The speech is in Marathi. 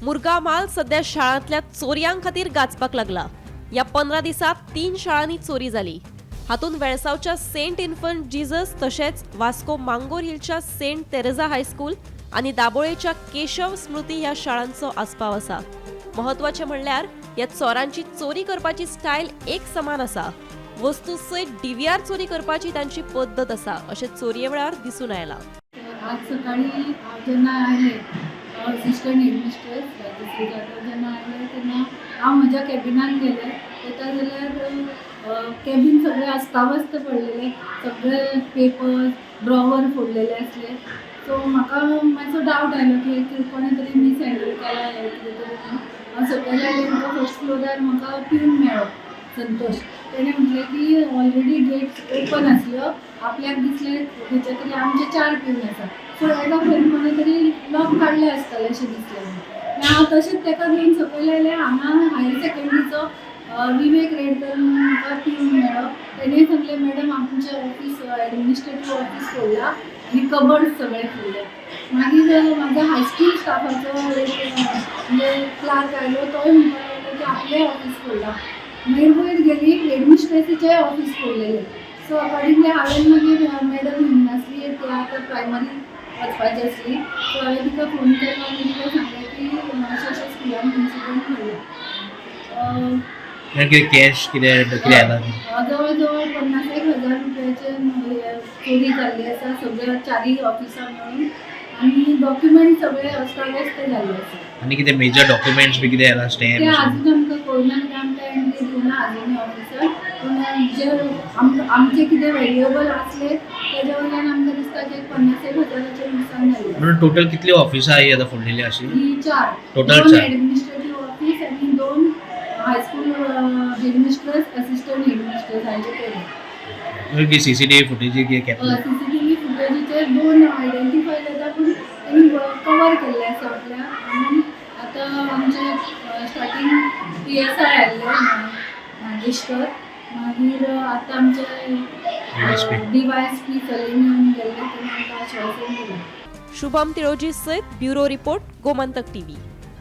मुरगा माल सध्या शाळांतल्या चोरयां खातीर गाजपाक लागला। या 15 दिसात 3 शाळांनी चोरी जाली। हातून वेळसावच्या सेंट इन्फंट जीजस तशेंच वास्को मांगोर हिलच्या सेंट तेरेजा हायस्कूल आणि दाबोळेच्या केशव स्मृती ह्या शाळांचो आस्पाव आसा। महत्वाचे म्हणल्यार या चोरांची चोरी करपाची स्टाईल एक समान आसा। वस्तू सयत डीव्हीआर चोरी करपाची तांची पद्धत आसा अशें चोरये वेळार दिसून आयला। आज सकाळी जेन्ना आयले असिस्टंट हेडमिस्ट्रेस जेन्ना आयले तेन्ना हांव म्हज्या कॅबिनान गेले पळयता जाल्यार कॅबीन सगळें अस्ताव्यस्त पडलेलें, सगळे पेपर्स ड्रॉवर फोडलेले आसले। सो म्हाका मातसो डावट आयलो की कोणे तरी मिस हँडल केला हें कितें तरी म्हणून। हांव सकयल आयलें, म्हाका फर्स्ट फ्लोरार म्हाका पिवन मेळ्ळो संतोष। तेणें म्हटलें की ऑलरेडी गेट्स ओपन आसल्यो, आपल्याक दिसलें खंयचे तरी आमचे 4 पिवन आसा, सो एका खंय कोणे तरी लॉक काडलें आसतलें अशें दिसलें। हांव तशेंच ताका घेवन सकयल आयलें। हांगा हायर सेकंडरीचो विवेक रेडकर म्हाका पिवन मेळ्ळो। तेणें सांगलें मॅडम आमचें ऑफिस एडमिनिस्ट्रेटीव ऑफिस फोडलां आनी कबर्ड सगळे फोडले। मागीर म्हाजो हायस्कूल स्टाफाचो एक म्हणजे क्लार्क आयलो, तोय म्हणपाक लागलो की आपलें ऑफिस फोडलां। मागीर वयर गेली हेडमिस्ट्रेसीचें ऑफिस फोडलेलें। सो अकॉर्डिंगली हांवें मागीर मॅडम नासली, ते आतां प्रायमरी वचपाची आसली, सो हांवें तिका फोन केलो आनी तिका सांगलें की अशें अशें स्कुलान इन्सिडंट घडला। कॅश कितें आयला? जवळ जवळ 50,000 रुपयाचे चोरी जाल्ली आसा सगळ्या 4 ऑफिसां मेळून, आनी डॉक्युमेंट सगळे अस्ताव्यस्त जाल्ले आसा। आनी कितें मेजर डॉक्युमेंट्स बी कितें आयला? ते स्टॅम्प अजून आमकां कळना कित्याक आमकां एंट्री दिवना अजुनूय ऑफिसर, पूण जे आमचे कितें व्हेल्युएबल आसले तेजे वयल्यान आमकां दिसता की 50,000चे नुकसान जाल्लें। म्हणून टोटल कितली ऑफिसां ही आतां फोडलेली अशी? ही 4 टोटल 2 4 एडमिनिस्ट्रेटीव ऑफिस आनी 2 हायस्कूल हेडमिस्ट्रेस असिस्टंट हेडमिस्ट्रेस हांचे केले। सीसीटीव्ही फुटेज केपला? सीसीटीव्ही फुटेजीचे 2 आयडेंटिफाय जाता, पूण तेणी कवर केल्ले आसा आपल्या। म्हणून आतां आमचे स्टार्टींग PSI आयल्ले नागेश्वर, मागीर आतां आमचे DYSP सलीम येवन गेल्ले, तेणी आमकां आश्वासन दिलें। शुभम तिळोजी सयत ब्युरो रिपोर्ट गोमंतक टीव्ही।